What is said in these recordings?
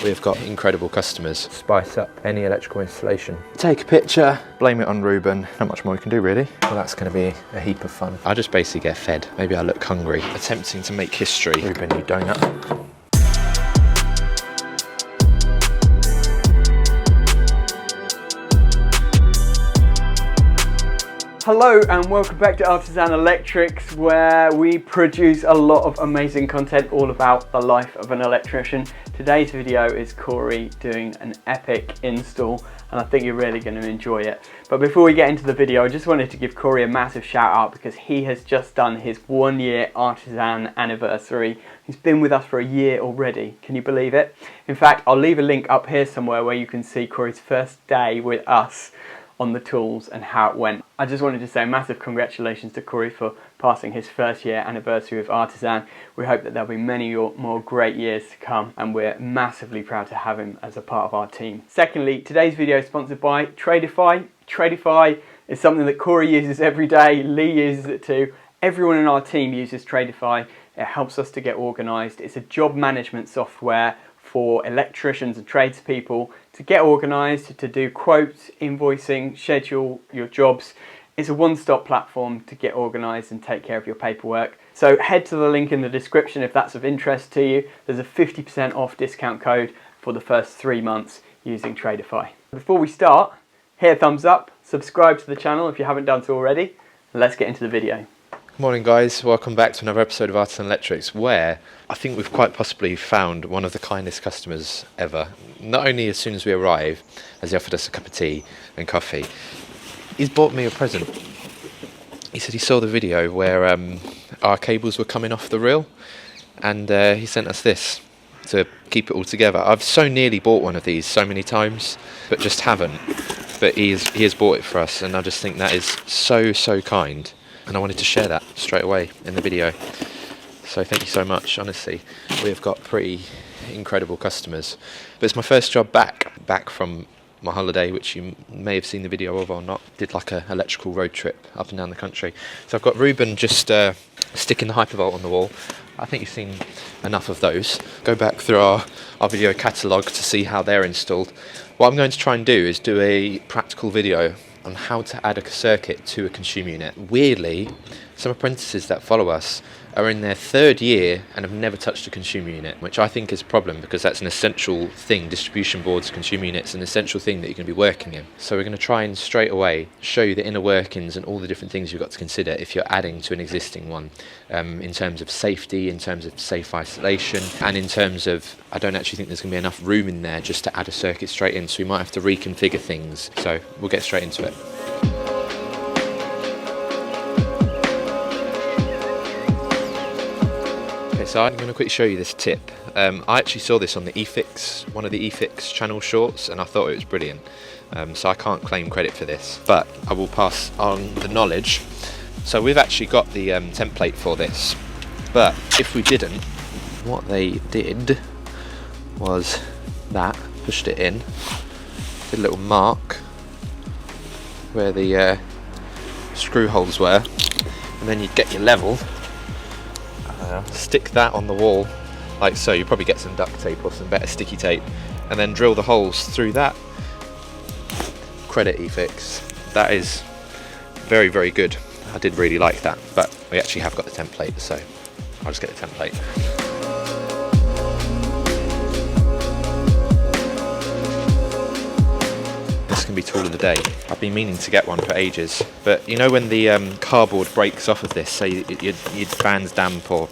We've got incredible customers. Spice up any electrical installation. Take a picture, blame it on Reuben. Not much more we can do really. Well, that's going to be a heap of fun. I'll just basically get fed. Maybe I look hungry. Attempting to make history. Reuben, you donut. Hello and welcome back to Artisan Electrics, where we produce a lot of amazing content all about the life of an electrician. Today's video is Cory doing an epic install, and I think you're really going to enjoy it. But before we get into the video, I just wanted to give Cory a massive shout out because he has just done his 1 year Artisan anniversary. He's been with us for a year already. Can you believe it? In fact, I'll leave a link up here somewhere where you can see Cory's first day with us on the tools and how it went. I just wanted to say a massive congratulations to Cory for passing his first year anniversary with Artisan. We hope that there'll be many more great years to come, and we're massively proud to have him as a part of our team. Secondly, today's video is sponsored by Tradeify. Tradeify is something that Cory uses every day, Lee uses it too. Everyone in our team uses Tradeify. It helps us to get organised. It's a job management software for electricians and tradespeople to get organised, to do quotes, invoicing, schedule your jobs. It's a one-stop platform to get organised and take care of your paperwork. So head to the link in the description if that's of interest to you. There's a 50% off discount code for the first 3 months using Tradeify. Before we start, hit a thumbs up, subscribe to the channel if you haven't done so already, and let's get into the video. Morning guys, welcome back to another episode of Artisan Electrics, where I think we've quite possibly found one of the kindest customers ever. Not only as soon as we arrive, as he offered us a cup of tea and coffee, he's bought me a present. He said he saw the video where our cables were coming off the reel, and he sent us this to keep it all together. I've so nearly bought one of these so many times, but just haven't. But he has bought it for us, and I just think that is so kind. And I wanted to share that straight away in the video. So thank you so much, honestly. We've got pretty incredible customers. But it's my first job back from my holiday, which you may have seen the video of or not. Did like a electrical road trip up and down the country. So I've got Reuben just sticking the Hypervolt on the wall. I think you've seen enough of those. Go back through our video catalogue to see how they're installed. What I'm going to try and do is do a practical video on how to add a circuit to a consumer unit. Weirdly, some apprentices that follow us are in their 3rd year and have never touched a consumer unit, which I think is a problem because that's an essential thing. Distribution boards, consumer units, an essential thing that you're going to be working in. So we're going to try and straight away show you the inner workings and all the different things you've got to consider if you're adding to an existing one, in terms of safety, in terms of safe isolation, and in terms of, I don't actually think there's going to be enough room in there just to add a circuit straight in, so we might have to reconfigure things. So we'll get straight into it. So I'm going to quickly show you this tip. I actually saw this on the one of the eFix channel shorts, and I thought it was brilliant. So I can't claim credit for this, but I will pass on the knowledge. So we've actually got the template for this, but if we didn't, what they did was pushed it in, did a little mark where the screw holes were, and then you'd get your level. Stick that on the wall like so. You probably get some duct tape or some better sticky tape, and then drill the holes through that. Credit eFix, that is very good. I did really like that, but we actually have got the template, so I'll just get the template. This can be tool of the day. I've been meaning to get one for ages, but you know when the cardboard breaks off of this, say your fan's damp, or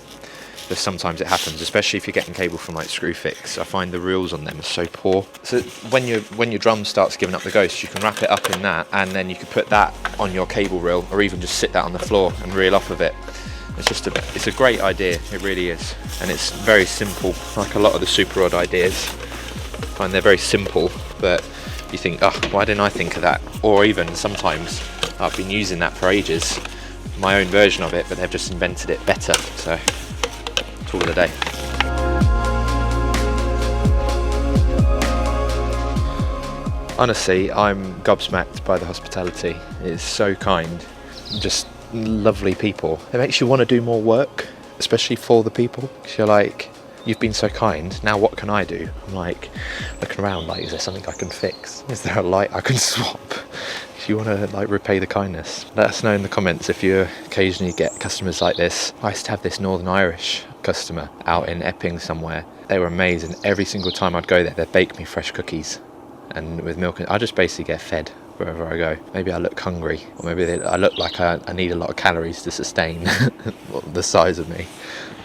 just sometimes it happens, especially if you're getting cable from like Screwfix. I find the reels on them are so poor. So when your drum starts giving up the ghost, you can wrap it up in that, and then you could put that on your cable reel, or even just sit that on the floor and reel off of it. It's a great idea, it really is, and it's very simple. Like a lot of the super rod ideas, I find they're very simple, but you think, oh, why didn't I think of that? Or even sometimes I've been using that for ages, my own version of it, but they've just invented it better. So tool of the day. Honestly, I'm gobsmacked by the hospitality. It's so kind, just lovely people. It makes you want to do more work, especially for the people, because you're like, you've been so kind, now what can I do? I'm like looking around like, is there something I can fix? Is there a light I can swap? If you want to like repay the kindness, let us know in the comments if you occasionally get customers like this. I used to have this Northern Irish customer out in Epping somewhere. They were amazing. Every single time I'd go there, they'd bake me fresh cookies and with milk. I just basically get fed wherever I go. Maybe I look hungry, or maybe I look like I need a lot of calories to sustain the size of me,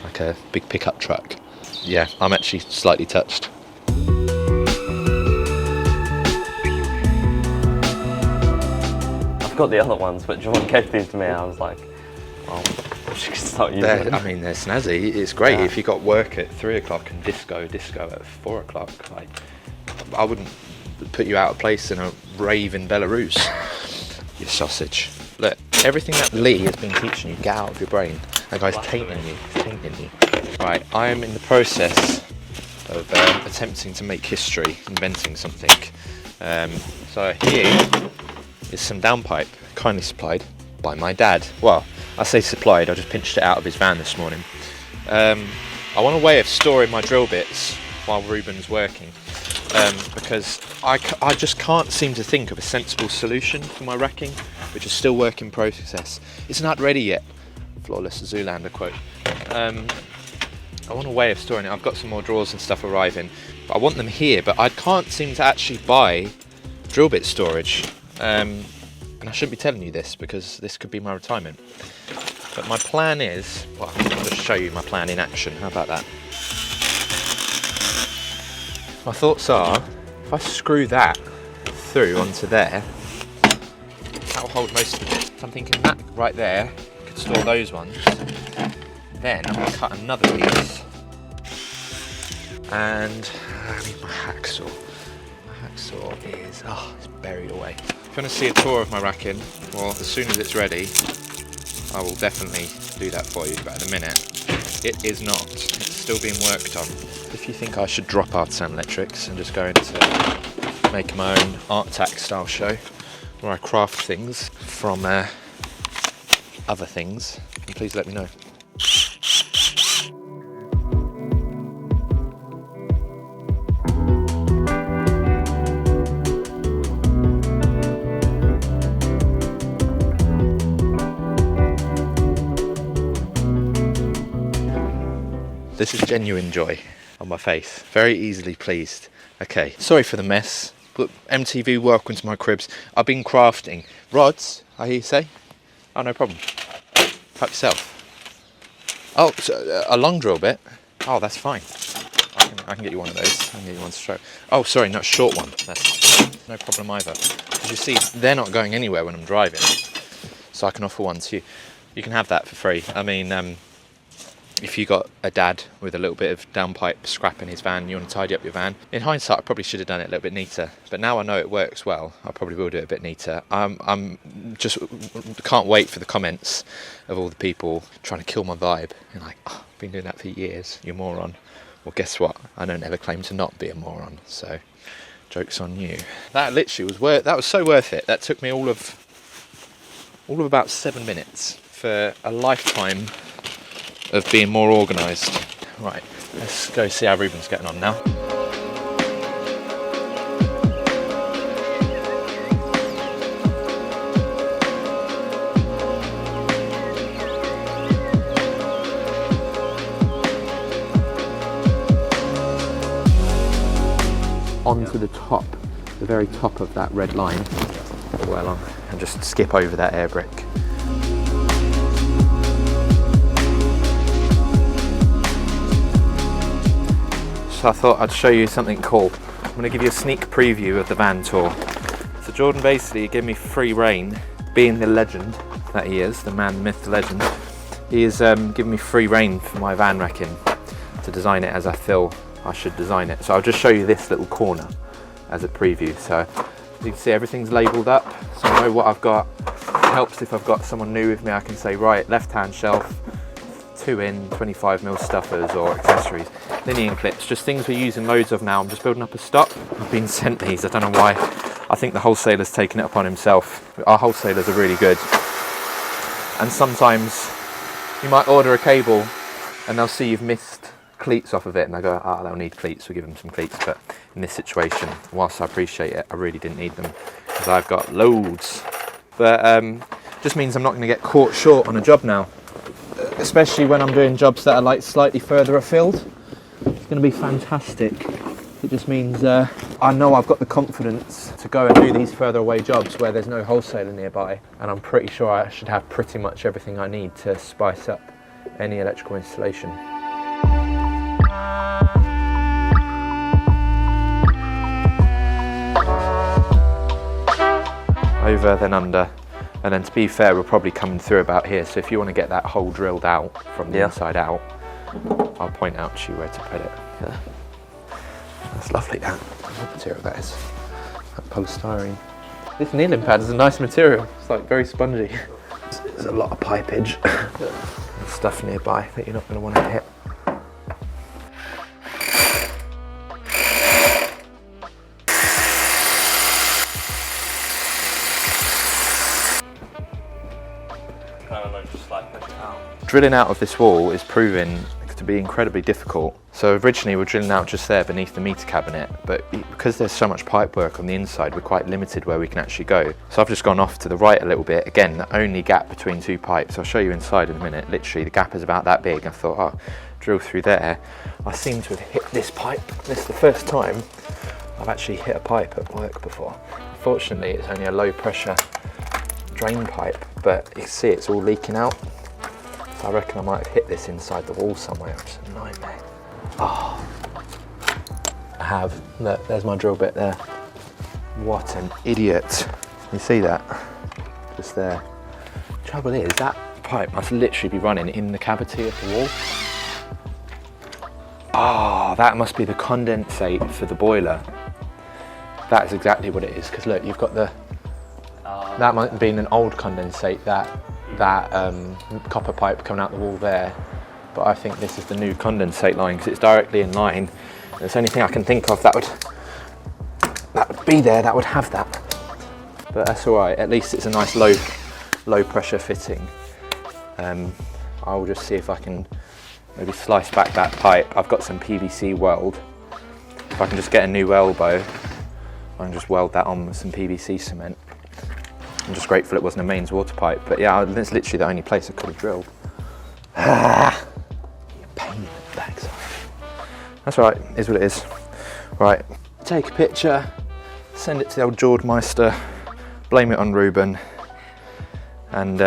like a big pickup truck. Yeah, I'm actually slightly touched. I've got the other ones, but John gave these to me. I was like, oh, I should start using them. I mean, they're snazzy. It's great if you got work at 3 o'clock and disco at 4 o'clock. Like, I wouldn't put you out of place in a rave in Belarus. You sausage. Look, everything that Lee has been teaching you, get out of your brain. That guy's tainting you. Right, I am in the process of attempting to make history, inventing something. So here is some downpipe, kindly supplied by my dad. Well, I say supplied, I just pinched it out of his van this morning. I want a way of storing my drill bits while Reuben's working, because I just can't seem to think of a sensible solution for my racking, which is still work in process. It's not ready yet. Flawless Zoolander quote. I want a way of storing it. I've got some more drawers and stuff arriving, but I want them here, but I can't seem to actually buy drill bit storage. And I shouldn't be telling you this because this could be my retirement. But my plan is, well, I'll just show you my plan in action. How about that? My thoughts are, if I screw that through onto there, that'll hold most of it. So I'm thinking that right there could store those ones. Then I'm going to cut another piece, and I need my hacksaw. My hacksaw is, it's buried away. If you want to see a tour of my racking, well, as soon as it's ready, I will definitely do that for you. But at the minute, it is not. It's still being worked on. If you think I should drop Artisan Electrics and just go into making my own art tack style show, where I craft things from other things, then please let me know. This is genuine joy on my face. Very easily pleased. Okay, sorry for the mess, but MTV, welcome to my cribs. I've been crafting rods, I hear you say. Oh, no problem. Help yourself. Oh, so, a long drill bit. Oh, that's fine. I can get you one of those. I can get you one straight. Oh, sorry, not a short one. That's no problem either. Because you see, they're not going anywhere when I'm driving, so I can offer one to you. You can have that for free. I mean, if you got a dad with a little bit of downpipe scrap in his van, you want to tidy up your van. In hindsight, I probably should have done it a little bit neater, but now I know it works well. I probably will do it a bit neater. I'm just can't wait for the comments of all the people trying to kill my vibe. You're like, oh, I've been doing that for years, you moron. Well, guess what? I don't ever claim to not be a moron, so joke's on you. That literally was that was so worth it. That took me all of about 7 minutes for a lifetime of being more organised. Right, let's go see how Reuben's getting on now. Onto the top, the very top of that red line, well on, and just skip over that air brick. So I thought I'd show you something cool. I'm going to give you a sneak preview of the van tour. So Jordan basically gave me free rein, being the legend that he is, the man, the myth, the legend. He has given me free rein for my van racking to design it as I feel I should design it. So I'll just show you this little corner as a preview. So as you can see, everything's labelled up, so I know what I've got. It helps if I've got someone new with me. I can say, right, left-hand shelf, 2 in 25mm stuffers or accessories, linear clips, just things we're using loads of now. I'm just building up a stock. I've been sent these, I don't know why. I think the wholesaler's taken it upon himself. Our wholesalers are really good. And sometimes you might order a cable and they'll see you've missed a cleats off of it, and I go, they'll need cleats, we'll give them some cleats. But in this situation, whilst I appreciate it, I really didn't need them because I've got loads. But just means I'm not going to get caught short on a job now, especially when I'm doing jobs that are like slightly further afield. It's going to be fantastic. It just means I know I've got the confidence to go and do these further away jobs where there's no wholesaler nearby, and I'm pretty sure I should have pretty much everything I need to spice up any electrical installation. Over, then under, and then to be fair, we're probably coming through about here, so if you want to get that hole drilled out from the inside out, I'll point out to you where to put it. Yeah. That's lovely, that. What material that is? That polystyrene. This kneeling pad is a nice material. It's like very spongy. There's a lot of pipage and stuff nearby that you're not going to want to hit. Drilling out of this wall is proving to be incredibly difficult. So originally we're drilling out just there beneath the meter cabinet, but because there's so much pipe work on the inside, we're quite limited where we can actually go. So I've just gone off to the right a little bit. Again, the only gap between two pipes. I'll show you inside in a minute. Literally the gap is about that big. I thought, oh, drill through there. I seem to have hit this pipe. This is the first time I've actually hit a pipe at work before. Fortunately, it's only a low pressure drain pipe, but you can see it's all leaking out. I reckon I might have hit this inside the wall somewhere. It's a nightmare. Oh, I have. Look, there's my drill bit there. What an idiot. You see that? Just there. Trouble is, that pipe must literally be running in the cavity of the wall. Oh, that must be the condensate for the boiler. That's exactly what it is, because look, you've got the... that might have been an old condensate, that copper pipe coming out the wall there, but I think this is the new condensate line because it's directly in line. There's anything I can think of that would be there that would have that, but that's all right. At least it's a nice low pressure fitting. I will just see if I can maybe slice back that pipe. I've got some PVC weld. If I can just get a new elbow, I can just weld that on with some PVC cement. I'm just grateful it wasn't a mains water pipe, but yeah, that's literally the only place I could have drilled. You pain in the backside. That's right, is what it is. Right, take a picture, send it to the old Jordmeister, blame it on Reuben, and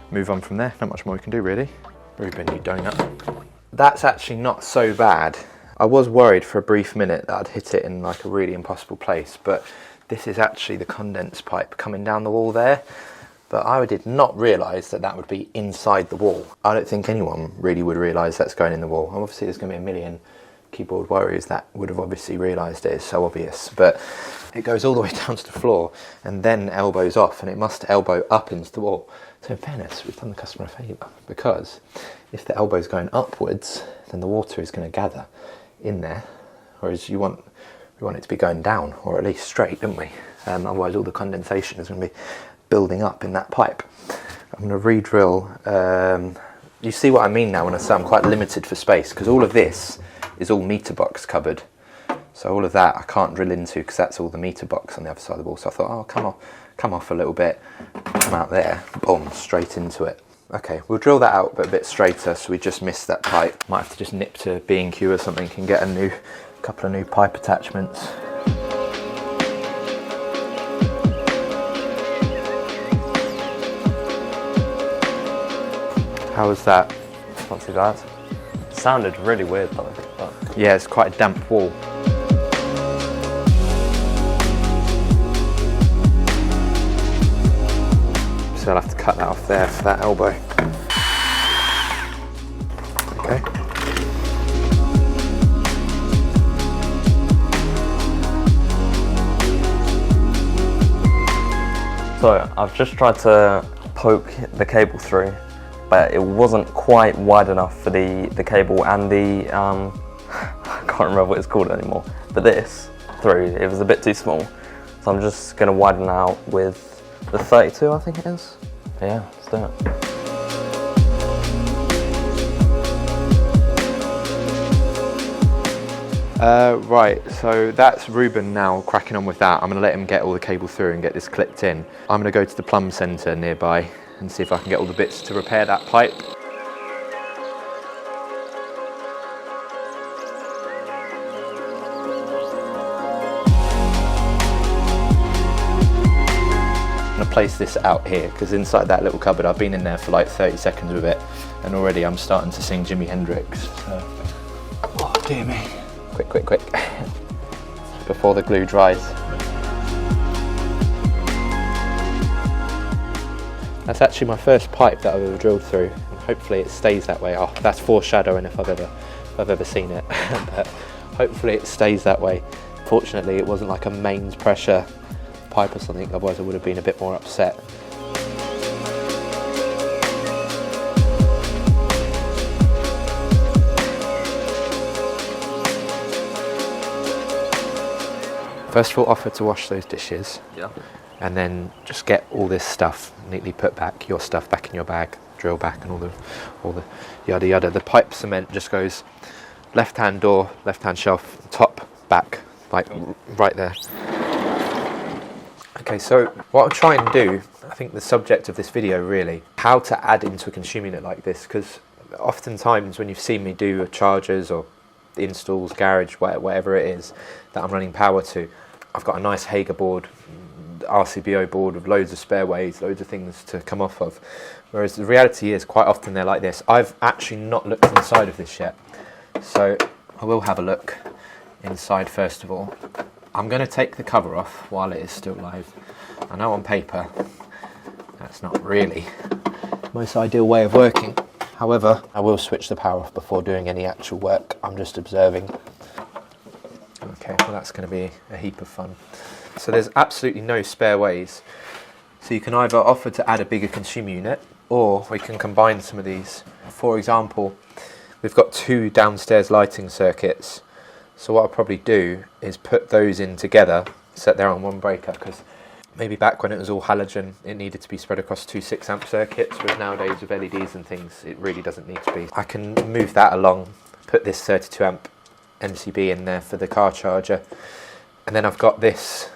move on from there. Not much more we can do, really. Reuben, you donut. That's actually not so bad. I was worried for a brief minute that I'd hit it in like a really impossible place, but this is actually the condense pipe coming down the wall there, but I did not realise that that would be inside the wall. I don't think anyone really would realise that's going in the wall. Obviously there's going to be a million keyboard warriors that would have obviously realised it. It's so obvious, but it goes all the way down to the floor and then elbows off, and it must elbow up into the wall. So in fairness, we've done the customer a favour, because if the elbow's going upwards, then the water is going to gather in there, whereas we want it to be going down, or at least straight, don't we? Otherwise all the condensation is going to be building up in that pipe. I'm going to re-drill. You see what I mean now when I say I'm quite limited for space, because all of this is all meter box covered. So all of that I can't drill into because that's all the meter box on the other side of the wall. So I thought, oh, come off a little bit, come out there, boom, straight into it. Okay, we'll drill that out but a bit straighter, so we just missed that pipe. Might have to just nip to B&Q or something and get a couple of new pipe attachments. How was that? Not too bad. It sounded really weird though. But... yeah, it's quite a damp wall. So I'll have to cut that off there for that elbow. Okay. So I've just tried to poke the cable through, but it wasn't quite wide enough for the cable and the, I can't remember what it's called anymore, but this through, it was a bit too small. So I'm just going to widen out with the 32, I think it is. Yeah, let's do it. Right, so that's Reuben now cracking on with that. I'm going to let him get all the cable through and get this clipped in. I'm going to go to the plumb centre nearby and see if I can get all the bits to repair that pipe. I'm going to place this out here because inside that little cupboard I've been in there for like 30 seconds with it and already I'm starting to sing Jimi Hendrix. So. Oh dear me. Quick, quick, quick, before the glue dries. That's actually my first pipe that I've ever drilled through, and hopefully it stays that way. Oh, that's foreshadowing if I've ever seen it, but hopefully it stays that way. Fortunately, it wasn't like a mains pressure pipe or something, otherwise I would have been a bit more upset. First of all, offer to wash those dishes, and then just get all this stuff neatly put back, your stuff back in your bag, drill back and all the yada yada. The pipe cement just goes left hand door, left hand shelf, top, back, like right there. Okay, so what I'll try and do, I think the subject of this video really, how to add into a consumer unit like this, because oftentimes when you've seen me do chargers or installs, garage, whatever it is that I'm running power to, I've got a nice Hager board, RCBO board with loads of spare ways, loads of things to come off of. Whereas the reality is quite often they're like this. I've actually not looked inside of this yet. So I will have a look inside first of all. I'm going to take the cover off while it is still live. I know on paper that's not really the most ideal way of working. However, I will switch the power off before doing any actual work. I'm just observing. Okay, well that's going to be a heap of fun. So there's absolutely no spare ways. So you can either offer to add a bigger consumer unit, or we can combine some of these. For example, we've got 2 downstairs lighting circuits. So what I'll probably do is put those in together, set there on one breaker, because maybe back when it was all halogen, it needed to be spread across 2 6-amp circuits, whereas nowadays with LEDs and things, it really doesn't need to be. I can move that along, put this 32-amp MCB in there for the car charger, and then I've got this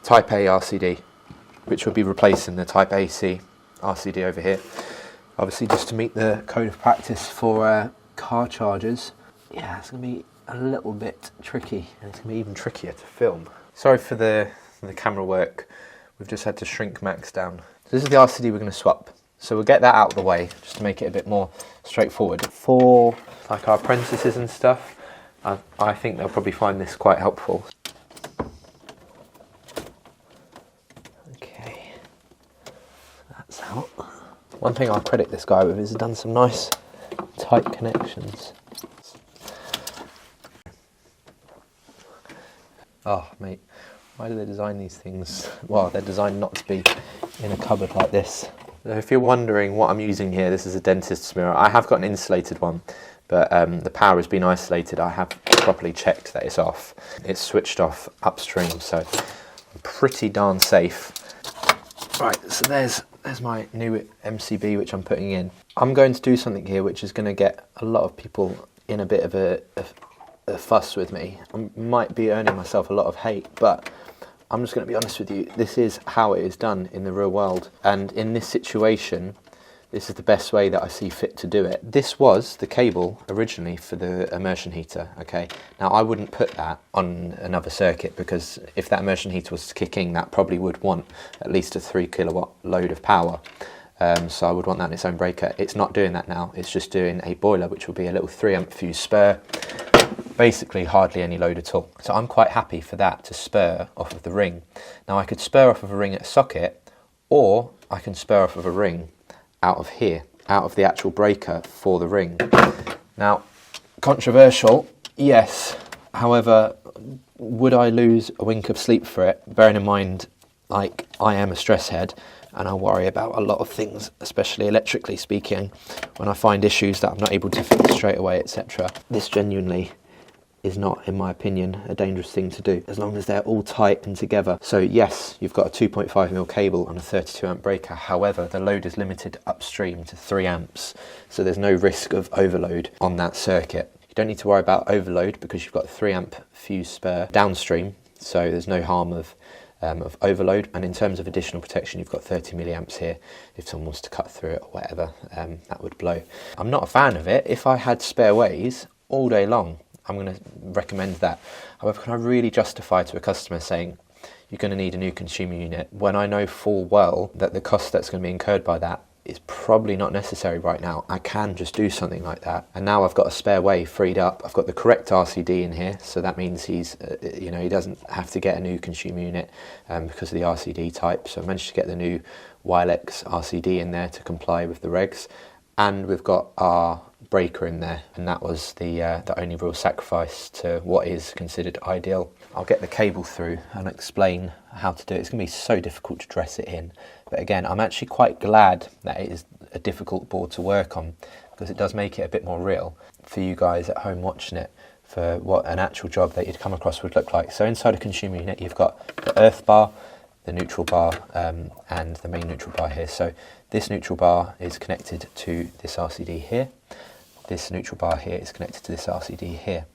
Type A RCD, which will be replacing the Type AC RCD over here. Obviously, just to meet the code of practice for car chargers. Yeah, it's going to be a little bit tricky, and it's going to be even trickier to film. Sorry for the camera work, we've just had to shrink Max down. So this is the RCD we're going to swap. So we'll get that out of the way, just to make it a bit more straightforward. For like our apprentices and stuff, I think they'll probably find this quite helpful. Okay, that's out. One thing I'll credit this guy with is he's done some nice tight connections. Oh mate, why do they design these things? Well, they're designed not to be in a cupboard like this. So if you're wondering what I'm using here, this is a dentist's mirror. I have got an insulated one, but the power has been isolated. I have properly checked that it's off. It's switched off upstream, so I'm pretty darn safe. Right, so there's my new MCB which I'm putting in. I'm going to do something here which is going to get a lot of people in a bit of a fuss with me. I might be earning myself a lot of hate, but I'm just going to be honest with you. This is how it is done in the real world, and in this situation this is the best way that I see fit to do it. This was the cable originally for the immersion heater, okay? Now I wouldn't put that on another circuit, because if that immersion heater was kicking, that probably would want at least a 3 kilowatt load of power. So I would want that in its own breaker. It's not doing that now, it's just doing a boiler, which will be a little 3-amp fuse spur. Basically hardly any load at all. So I'm quite happy for that to spur off of the ring. Now I could spur off of a ring at a socket, or I can spur off of a ring out of here, out of the actual breaker for the ring. Now, controversial, yes. However, would I lose a wink of sleep for it? Bearing in mind, like, I am a stress head and I worry about a lot of things, especially electrically speaking, when I find issues that I'm not able to fix straight away, etc. This genuinely is not, in my opinion, a dangerous thing to do, as long as they're all tight and together. So yes, you've got a 2.5mm cable on a 32-amp breaker, however, the load is limited upstream to 3 amps, so there's no risk of overload on that circuit. You don't need to worry about overload because you've got a 3 amp fuse spur downstream, so there's no harm of overload. And in terms of additional protection, you've got 30 milliamps here. If someone wants to cut through it or whatever, that would blow. I'm not a fan of it. If I had spare ways all day long, I'm going to recommend that. However, can I really justify to a customer saying, you're going to need a new consumer unit, when I know full well that the cost that's going to be incurred by that is probably not necessary right now? I can just do something like that. And now I've got a spare way freed up. I've got the correct RCD in here, so that means he's, he doesn't have to get a new consumer unit because of the RCD type. So I managed to get the new Wilex RCD in there to comply with the regs, and we've got our breaker in there, and that was the only real sacrifice to what is considered ideal. I'll get the cable through and explain how to do it. It's going to be so difficult to dress it in, but again, I'm actually quite glad that it is a difficult board to work on, because it does make it a bit more real for you guys at home watching it, for what an actual job that you'd come across would look like. So inside a consumer unit, you've got the earth bar, the neutral bar, and the main neutral bar here. So this neutral bar is connected to this RCD here. This neutral bar here is connected to this RCD here.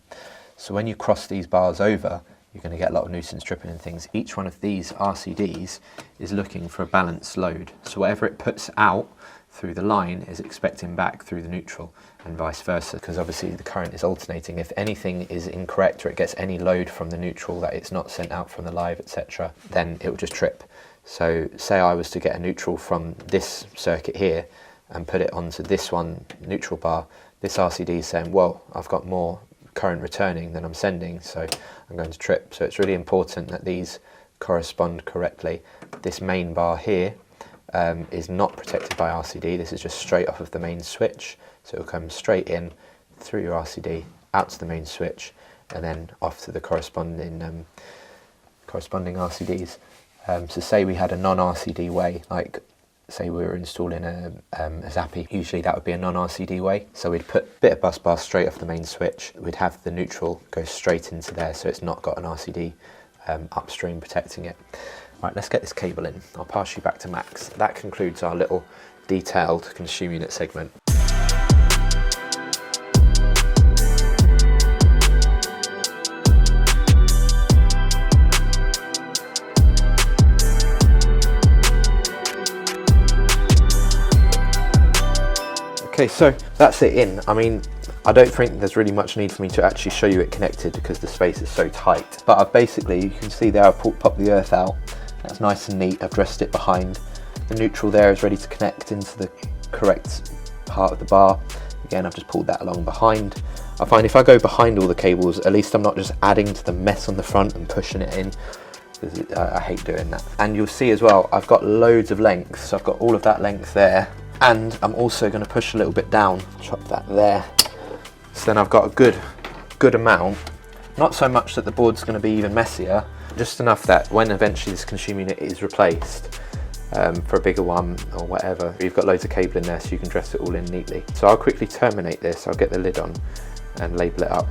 So when you cross these bars over, you're going to get a lot of nuisance tripping and things. Each one of these RCDs is looking for a balanced load. So whatever it puts out through the line is expecting back through the neutral, and vice versa, because obviously the current is alternating. If anything is incorrect or it gets any load from the neutral that it's not sent out from the live, etc., then it will just trip. So say I was to get a neutral from this circuit here and put it onto this one neutral bar, this RCD is saying, well, I've got more current returning than I'm sending, so I'm going to trip. So it's really important that these correspond correctly. This main bar here is not protected by RCD. This is just straight off of the main switch, so it'll come straight in through your RCD, out to the main switch, and then off to the corresponding RCDs. So say we had a non-RCD way, like say we were installing a Zappi, usually that would be a non-RCD way. So we'd put a bit of bus bar straight off the main switch, we'd have the neutral go straight into there, so it's not got an RCD upstream protecting it. Right, let's get this cable in. I'll pass you back to Max. That concludes our little detailed consumer unit segment. Okay, so that's it in. I mean, I don't think there's really much need for me to actually show you it connected because the space is so tight. But I've basically, you can see there, I've popped the earth out. That's nice and neat. I've dressed it behind. The neutral there is ready to connect into the correct part of the bar. Again, I've just pulled that along behind. I find if I go behind all the cables, at least I'm not just adding to the mess on the front and pushing it in. I hate doing that. And you'll see as well, I've got loads of length. So I've got all of that length there. And I'm also going to push a little bit down, chop that there. So then I've got a good amount. Not so much that the board's going to be even messier, just enough that when eventually this consumer unit is replaced for a bigger one or whatever, you've got loads of cable in there so you can dress it all in neatly. So I'll quickly terminate this, I'll get the lid on and label it up.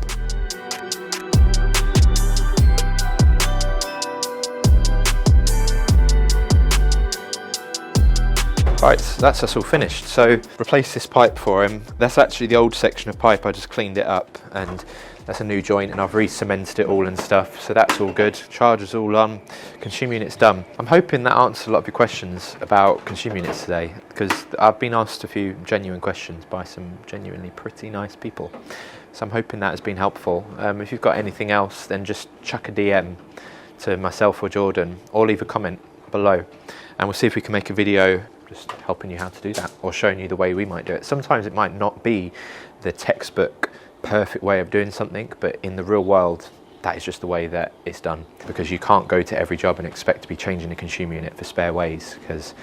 Right, so that's us all finished. So replace this pipe for him. That's actually the old section of pipe. I just cleaned it up, and that's a new joint, and I've re-cemented it all and stuff. So that's all good. Charger's all on. Consumer unit's done. I'm hoping that answered a lot of your questions about consumer units today, because I've been asked a few genuine questions by some genuinely pretty nice people. So I'm hoping that has been helpful. If you've got anything else, then just chuck a DM to myself or Jordan, or leave a comment below, and we'll see if we can make a video just helping you how to do that, or showing you the way we might do it. Sometimes it might not be the textbook perfect way of doing something, but in the real world, that is just the way that it's done, because you can't go to every job and expect to be changing a consumer unit for spare ways, because,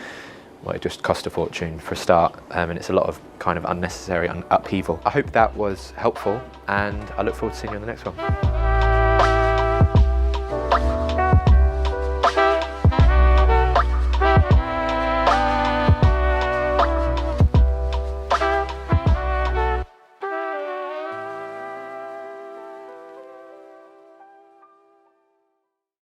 well, it just costs a fortune for a start, and it's a lot of kind of unnecessary upheaval. I hope that was helpful, and I look forward to seeing you on the next one.